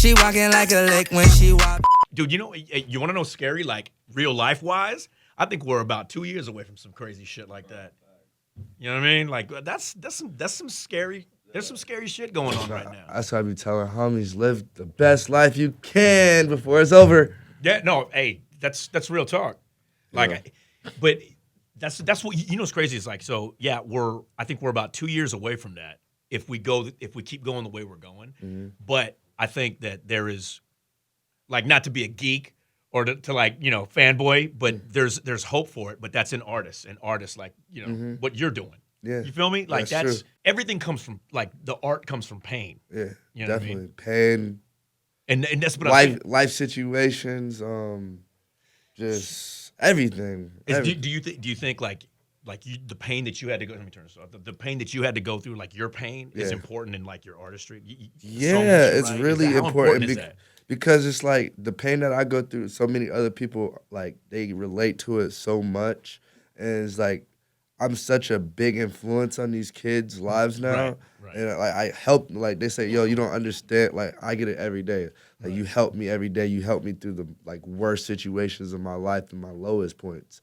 She walking like a lick when she walk. Dude, you want to know scary, like real life wise? I think we're about 2 years away from some crazy shit like that. You know what I mean? Like that's some scary. There's some scary shit going on right now. That's why I be telling homies, live the best life you can before it's over. Yeah, no, hey, that's real talk. Like, but that's what you know. What's crazy is like, so yeah, I think we're about 2 years away from that if we keep going the way we're going. Mm-hmm. But I think that there is, like, not to be a geek or to like, fanboy, but there's hope for it. But that's in artists, like, what you're doing. Yeah. You feel me? Like that's true. Everything comes from, like, the art comes from pain. Yeah, you know definitely. what I mean? Pain. And that's what I'm saying. Life situations, just everything. Do you think the pain that you had to go? Let me turn this off. The pain that you had to go through, like your pain, is important in like your artistry. It's really important. Is that? Because it's like the pain that I go through, so many other people, like, they relate to it so much. And it's like, I'm such a big influence on these kids' lives now. Right. And like I help, like they say, yo, you don't understand. Like I get it every day. Like you help me every day. You help me through the like worst situations of my life and my lowest points.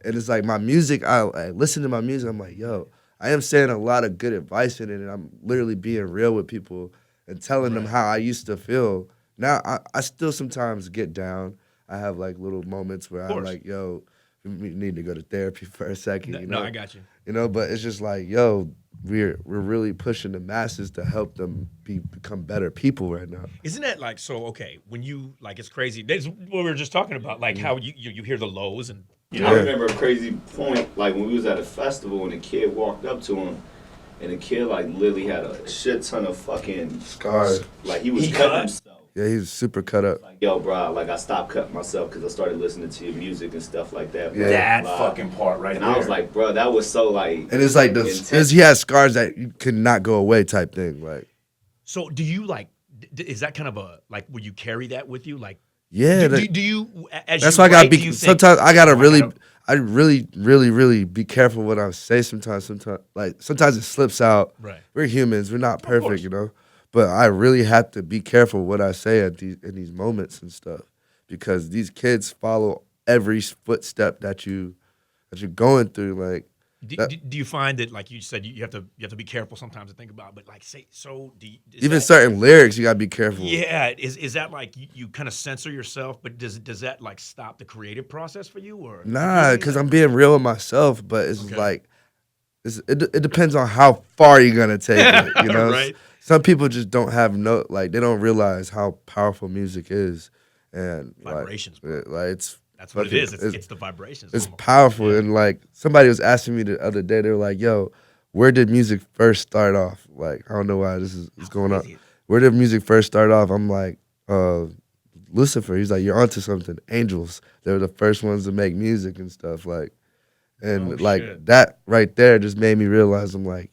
And it's like my music, I listen to my music, I'm like, yo, I am saying a lot of good advice in it, and I'm literally being real with people and telling them how I used to feel. Now, I still sometimes get down. I have, like, little moments where I'm like, yo, we need to go to therapy for a second, you know? No, I got you. But it's just like, yo, we're really pushing the masses to help them become better people right now. Isn't that like, so, okay, when you, like, it's crazy. That's what we were just talking about, like how you hear the lows and, I remember a crazy point, like when we was at a festival and a kid walked up to him, and the kid, like, literally had a shit ton of fucking scars. Like, he was cutting himself. Yeah, he's super cut up. Like, yo, bro, like, I stopped cutting myself because I started listening to your music and stuff like that. Yeah. That fucking part right and there. I was like, bro, that was so, like... And it's like, he has scars that you could not go away type thing, like. So do you, like, is that kind of a, like, will you carry that with you? Like, yeah. Do you, as that's you why I gotta write, be, sometimes I gotta really be careful what I say sometimes, like, sometimes it slips out. Right. We're humans, we're not perfect, But I really have to be careful what I say in these moments and stuff, because these kids follow every footstep that you're going through. Like, do you find that, like you said, you have to be careful sometimes to think about, but like even certain lyrics you gotta be careful. Yeah, is that like you kind of censor yourself, but does that like stop the creative process for you, or nah? Because I'm being real with myself, but it's like it depends on how far you're gonna take it. Right. Some people just don't have they don't realize how powerful music is, and vibrations, that's what it is. It's the vibrations. It's powerful, and like somebody was asking me the other day, they were like, "Yo, where did music first start off?" Like, I don't know why this is going on. Where did music first start off? I'm like, Lucifer. He's like, you're onto something. Angels. They were the first ones to make music and stuff, like, and that right there just made me realize, I'm like,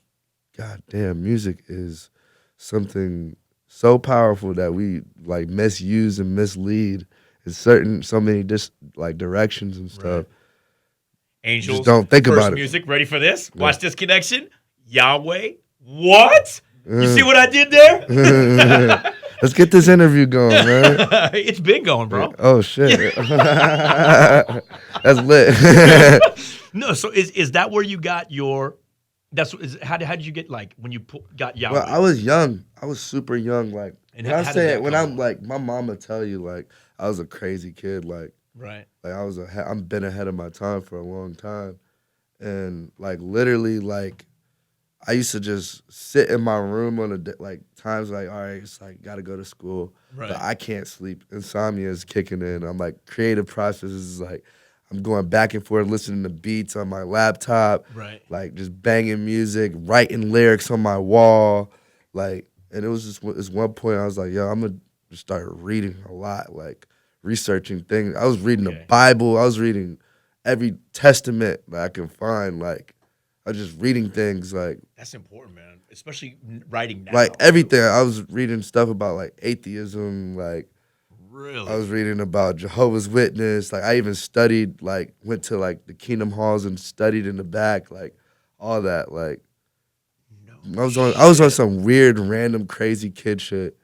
God damn, music is something so powerful that we like misuse and mislead in so many directions and stuff. Right. Angels, just don't think about it. Music, ready for this? Watch this connection. Yahweh. What? You see what I did there? Let's get this interview going, man. It's been going, bro. Oh shit. That's lit. No, so is that where you got your? How did you get, like, when you got Yahweh? Well, I was young. I was super young. Like, and I'm like, my mom would tell you, like, I was a crazy kid. Like, right. Like, I'm been ahead of my time for a long time, and like literally, like, I used to just sit in my room on times like, all right, it's like gotta go to school, but I can't sleep. Insomnia is kicking in. I'm like, creative processes is like, I'm going back and forth listening to beats on my laptop, like just banging music, writing lyrics on my wall, like. And it was just this one point I was like, yo, I'm gonna start reading a lot, like researching things. I was reading the Bible. I was reading every testament that I can find. Like, I was just reading things. Like, that's important, man. Especially writing now. Like everything. I was reading stuff about like atheism. Like, really, I was reading about Jehovah's Witness. Like, I even studied. Like, went to like the Kingdom Halls and studied in the back. Like, all that. Like, I was on some weird, random, crazy kid shit.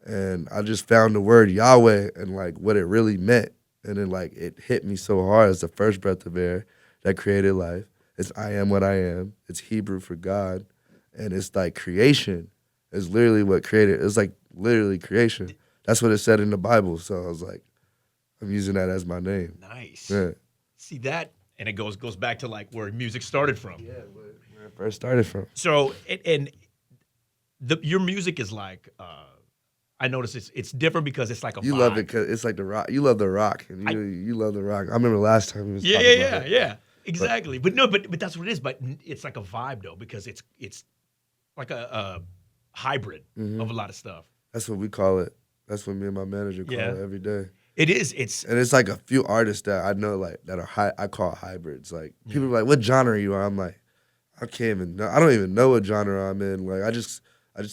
And I just found the word Yahweh and like what it really meant. And then like it hit me so hard. It's the first breath of air that created life. It's I am what I am. It's Hebrew for God. And it's like creation is literally what created. It's like literally creation. That's what it said in the Bible. So I was like, I'm using that as my name. Nice. Yeah. See that, and it goes back to like where music started from. Yeah, where it first started from. So your music is like I notice it's different because it's like a You vibe. love it because it's like the rock. You love the rock, and you love the rock. I remember last time we was talking about it. Yeah, exactly. But that's what it is. But it's like a vibe though because it's like a hybrid of a lot of stuff. That's what we call it. That's what me and my manager call it every day. It is. And it's like a few artists that I know like that are I call hybrids. Like people are like, "What genre are you on?" I'm like, I can't even know. I don't even know what genre I'm in. Like I just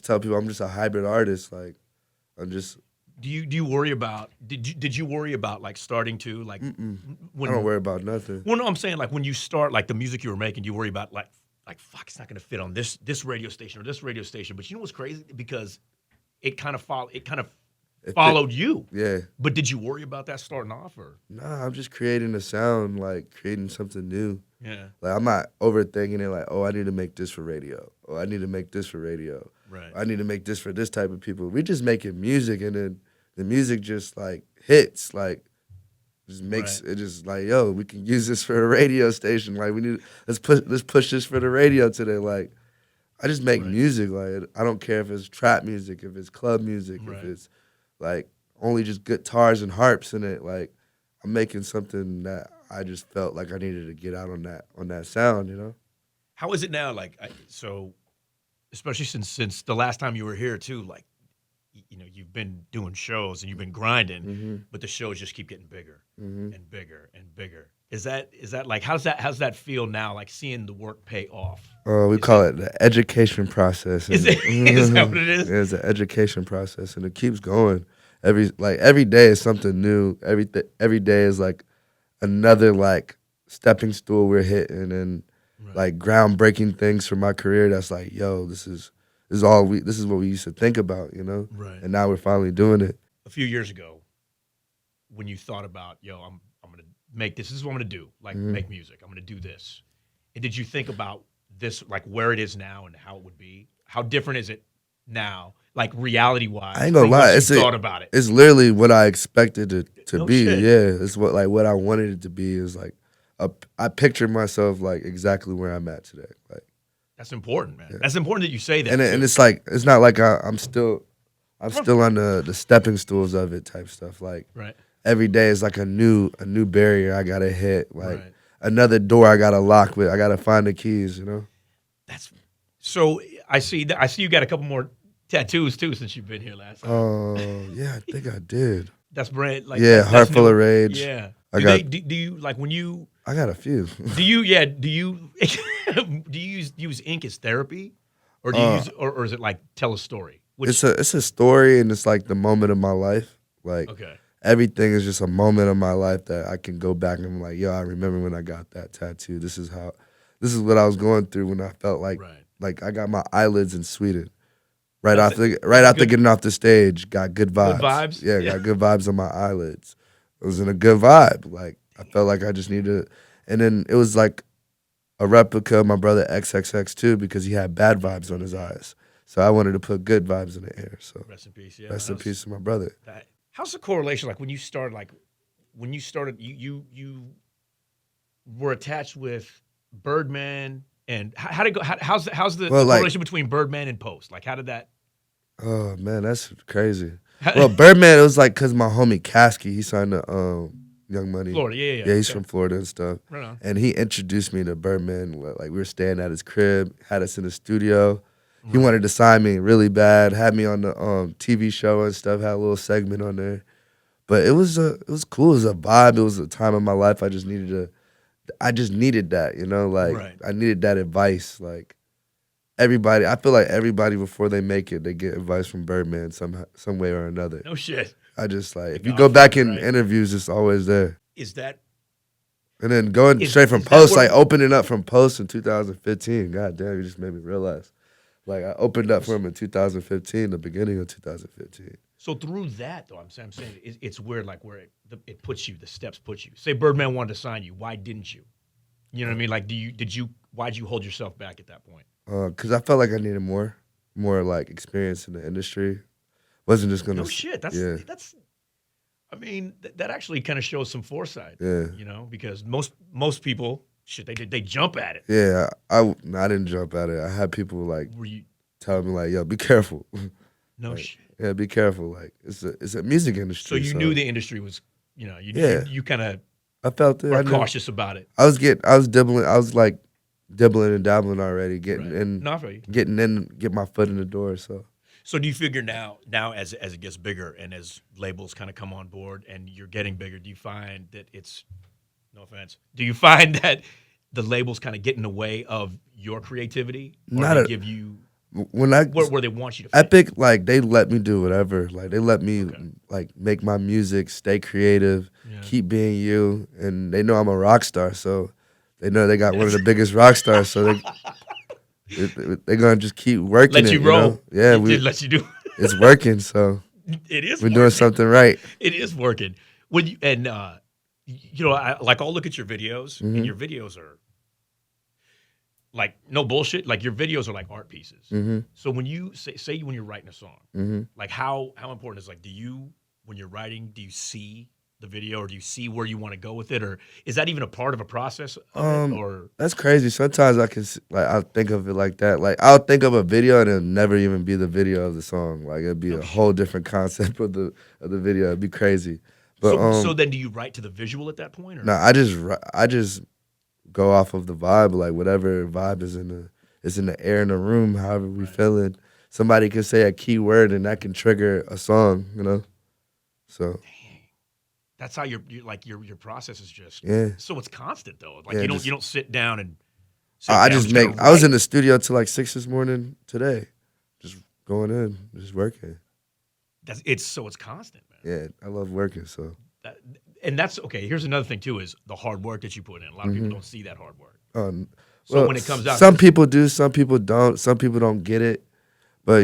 tell people I'm just a hybrid artist. Like I'm just. Do you worry about? Did you worry about like starting to like? When, I don't worry about nothing. Well, no, I'm saying like when you start like the music you were making, you worry about like fuck, it's not gonna fit on this radio station or this radio station. But you know what's crazy? Because it kind of followed you. Yeah. But did you worry about that starting off or? Nah, I'm just creating a sound, like creating something new. Yeah. Like I'm not overthinking it. Like, oh, I need to make this for radio. Oh, I need to make this for radio. Right. I need to make this for this type of people. We're just making music, and then the music just like hits, like just makes it just like, yo, we can use this for a radio station. Like let's push this for the radio today. Like I just make music. Like I don't care if it's trap music, if it's club music, if it's like only just guitars and harps in it. Like I'm making something that I just felt like I needed to get out on that sound, you know? How is it now? Like so, especially since the last time you were here too. Like you know, you've been doing shows and you've been grinding, but the shows just keep getting bigger and bigger and bigger. Is that like how's that feel now? Like seeing the work pay off. We call it the education process. Is that what it is? It's an education process, and it keeps going. Every day is something new. Every day is like another like stepping stool we're hitting, and like groundbreaking things for my career. That's like, yo, this is what we used to think about, you know? Right. And now we're finally doing it. A few years ago, when you thought about, yo, I'm gonna make this is what I'm gonna do, like make music. I'm gonna do this. And did you think about this, like where it is now and how it would be? How different is it now, like reality wise? I ain't gonna lie, thought about it. It's literally what I expected it to be. Shit. Yeah, it's what I wanted it to be. Is like I pictured myself like exactly where I'm at today. Like that's important, man. Yeah. That's important that you say that. And it's like it's not like I'm still on the stepping stools of it type stuff. Like every day is like a new barrier I gotta hit. Like another door I gotta lock with. I gotta find the keys. You know. That's so. I see you got a couple more tattoos too since you've been here last time. Oh yeah, I think I did. That's brand like Heart Full of Rage. Yeah. Do you like when you? I got a few. Do you use ink as therapy, or do you use or is it like tell a story? It's a story, and it's like the moment of my life. Like everything is just a moment of my life that I can go back and I'm like, yo, I remember when I got that tattoo. This is what I was going through when I felt like I got my eyelids in Sweden. Right after getting off the stage, got good vibes. Good vibes? Yeah, got good vibes on my eyelids. It was in a good vibe. Like I felt like I just needed, and then it was like a replica of my brother XXX too because he had bad vibes on his eyes. So I wanted to put good vibes in the air. So rest in peace. Yeah, rest in peace to my brother. How's the correlation? Like when you started, you were attached with Birdman. And how'd it go? How's the correlation between Birdman and Post? Like, how did that? Oh man, that's crazy. Well, Birdman, it was like because my homie Caskey, he signed to Young Money. Florida, yeah. Yeah, he's from Florida and stuff. Right on. And he introduced me to Birdman. Like we were staying at his crib, had us in the studio. He wanted to sign me really bad. Had me on the TV show and stuff. Had a little segment on there. But it was cool. It was a vibe. It was a time in my life I just needed that, you know, like I needed that advice. Like I feel like everybody before they make it, they get advice from Birdman some way or another. No shit. I just like if you go back in interviews, it's always there. Is that? And then going straight from Post, like opening up from Post in 2015. God damn, you just made me realize. Like I opened up for him in 2015, the beginning of 2015. So through that, though, I'm saying it's weird, like where it puts you, the steps put you. Say Birdman wanted to sign you, why didn't you? You know what I mean? Like, why'd you hold yourself back at that point? Because I felt like I needed more like experience in the industry. Wasn't just gonna. No shit. That's. I mean, that actually kind of shows some foresight. Yeah. You know, because most people, shit, they jump at it. Yeah, I didn't jump at it. I had people like Were you? tell me like, "Yo, be careful." No like, shit. Yeah, be careful. Like it's a music So industry. you knew the industry was, Yeah. you kind of I felt it. were I knew. cautious about it. I was dibbling. I was like dibbling and dabbling already, getting Right. in, No, I feel you. get my foot in the door. So So do you figure now as it gets bigger and as labels kind of come on board and you're getting bigger, do you find that it's, no offense, do you find that the labels kind of get in the way of your creativity, or Not they a- give you when I where they want you to fit? Epic, like they let me do whatever. Like they let me Okay. like make my music, stay creative, Yeah. keep being you, and they know I'm a rock star, so they know they got one of the biggest rock stars, so they're gonna just keep working. Let it, you roll. know? Yeah, It did let you do. it's working, so It is. we're doing working. something right. It is working. When you I'll look at your videos, and your videos are like no bullshit. Like your videos are like art pieces. Mm-hmm. So when you say when you're writing a song, Mm-hmm. like how important is, like, when you're writing, do you see the video, or do you see where you want to go with it, or is that even a part of a process of it, or That's crazy. Sometimes I'll think of it like that. Like I'll think of a video and it'll never even be the video of the song. Like it'd be a whole different concept of the video. It'd be crazy. But so then do you write to the visual at that point, or no, I just go off of the vibe. Like whatever vibe is in the air in the room. However we feeling. Somebody can say a key word and that can trigger a song. You know. So that's how your process is just. yeah. So it's constant though. Like Yeah, you just- don't sit down and. Sit I down just gonna make. I was write. in the studio till like 6 this morning today, just going in, just working. It's constant, man. Yeah, I love working. So And that's okay. Here's another thing too: is the hard work that you put in. A lot of people don't see that hard work. So when it comes out, some people do, some people don't. Some people don't get it, but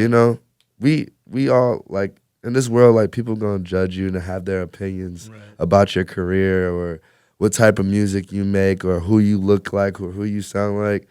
we all like in this world, like people gonna judge you and have their opinions Right. about your career or what type of music you make or who you look like or who you sound like.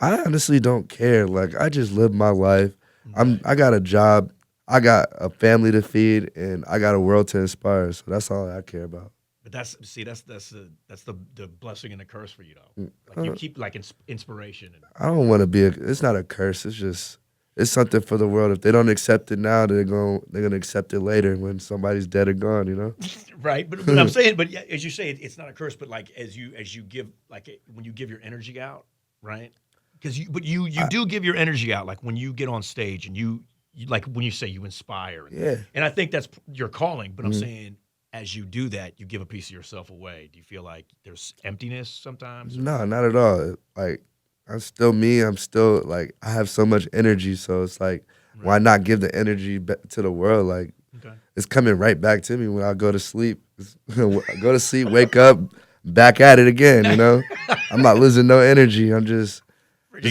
I honestly don't care. Like I just live my life. I got a job, I got a family to feed, and I got a world to inspire. So that's all I care about. But that's the blessing and the curse for you though. Like you keep like inspiration. And, I don't want to be. It's not a curse. It's something for the world. If they don't accept it now, they're gonna accept it later when somebody's dead or gone. You know. right. But I'm saying, but yeah, as you say, it's not a curse. But like as you give, like when you give your energy out, right? Because you do give your energy out. Like when you get on stage and you like when you say you inspire. Yeah. And I think that's your calling. But I'm saying, as you do that, you give a piece of yourself away. Do you feel like there's emptiness sometimes? No, not at all. Like I'm still me. I'm still like I have so much energy. So it's like, why not give the energy to the world? Like it's coming right back to me when I go to sleep. I go to sleep, wake up, back at it again. You know, I'm not losing no energy. I'm just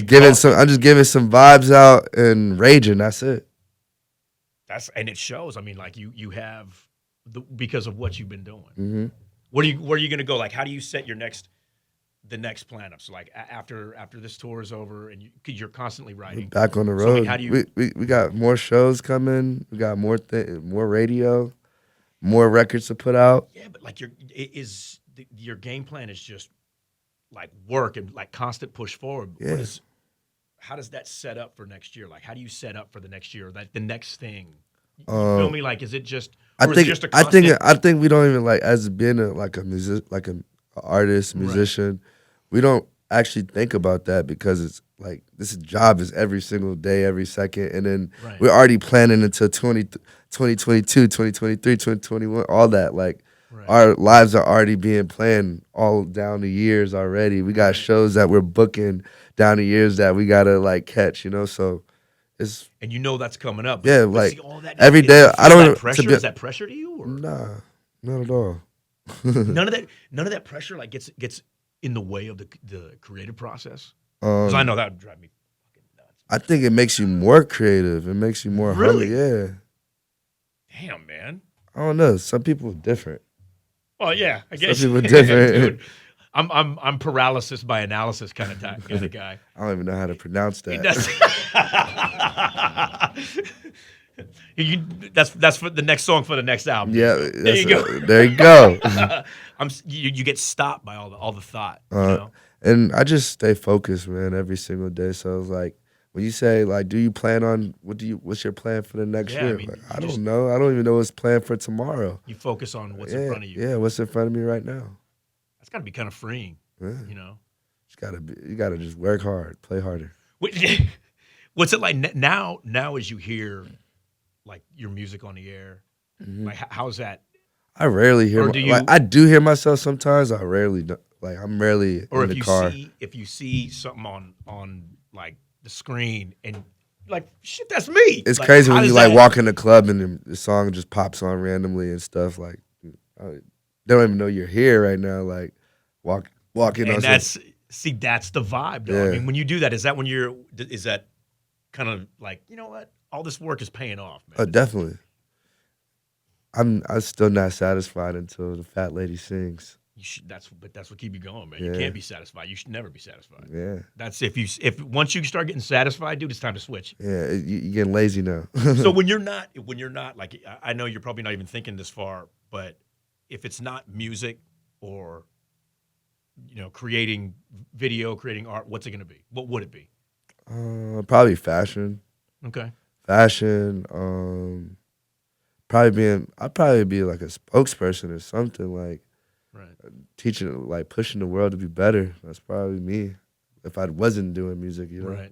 giving some. I'm just giving some vibes out and raging. That's it. And it shows. I mean, like you have because of what you've been doing. Mm-hmm. Where are you going to go? Like, how do you set the next plan up? So, like, after this tour is over, and you're constantly writing. Back on the road. So, I mean, how do you? We got more shows coming. We got more radio, more records to put out. Yeah, but like your game plan is just like work and like constant push forward. Yeah. How does that set up for next year? Like, how do you set up for the next year? Like the next thing. You feel me? Like, is it just? Or is it just a constant? I think we don't even like as being an artist, musician. We don't actually think about that because it's like this job is every single day, every second, and then we're already planning until 2022, 2023, 2021, all that. Like our lives are already being planned all down the years already. We got shows that we're booking down the years that we gotta like catch, so. And that's coming up. Yeah, but like see, all that, every day. I don't. That pressure, is that pressure to you? Or? Nah, not at all. None of that pressure like gets in the way of the creative process. Because I know that would drive me fucking nuts, I think it makes you more creative. It makes you more Really? hungry. Yeah. Damn, man. I don't know. Some people are different. Well, yeah, I guess. Some people different. Dude, I'm paralysis by analysis kind of guy. I don't even know how to pronounce that. That's for the next song for the next album. Yeah, there you go. There you go. You get stopped by all the thought. You know? And I just stay focused, man, every single day. So it's like when you say like, do you plan on what's your plan for the next year? I mean, I don't know. I don't even know what's planned for tomorrow. You focus on what's in front of you. Yeah, what's in front of me right now. That's gotta be kind of freeing. Yeah. You know, you gotta just work hard, play harder. What's it like now? Now, as you hear like your music on the air, like how's that? I rarely hear. I do hear myself sometimes. I rarely do. Like I'm rarely in the car. If you see something on like the screen and like shit, that's me. It's like, crazy when you like walk in the club and the song just pops on randomly and stuff. Like they don't even know you're here right now. Like walking. And that's the vibe, though. Yeah. I mean, when you do that, is that kind of like, you know what? All this work is paying off, man. Oh, definitely. I'm still not satisfied until the fat lady sings. That's what keep you going, man. Yeah. You can't be satisfied. You should never be satisfied. Yeah. That's if once you start getting satisfied, dude, it's time to switch. Yeah, you're getting lazy now. So when you're not like, I know you're probably not even thinking this far, but if it's not music or creating video, creating art, what's it gonna be? What would it be? Probably fashion. Okay. Fashion. I'd probably be like a spokesperson or something, like teaching, like pushing the world to be better. That's probably me. If I wasn't doing music, Right.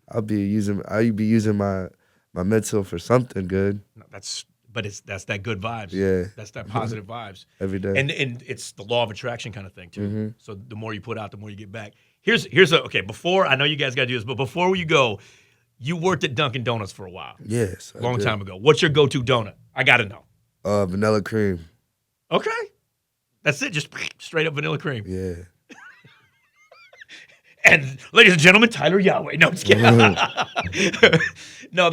I'd be using my mental for something good. No, that's that good vibes. Yeah. That's that positive vibes. Every day. And it's the law of attraction kind of thing too. Mm-hmm. So the more you put out, the more you get back. Before, I know you guys got to do this, but before you go, you worked at Dunkin' Donuts for a while. Yes. Long time ago. What's your go-to donut? I got to know. Vanilla cream. Okay. That's it. Just straight up vanilla cream. Yeah. And ladies and gentlemen, Tyla Yaweh. No, I'm just kidding. No,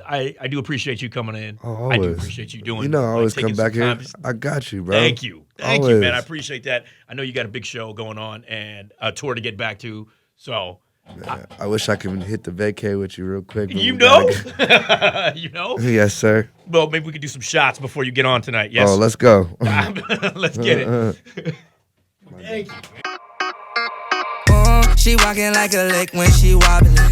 I do appreciate you coming in. Oh, always. I do appreciate you doing. I always come back here. I got you, bro. Thank you, man. I appreciate that. I know you got a big show going on and a tour to get back to. So. I wish I could hit the vacay with you real quick. You know? Yes, sir. Well, maybe we could do some shots before you get on tonight. Yes. Oh, let's go. Let's get it. Thank you. She walking like a lick when she wobbling.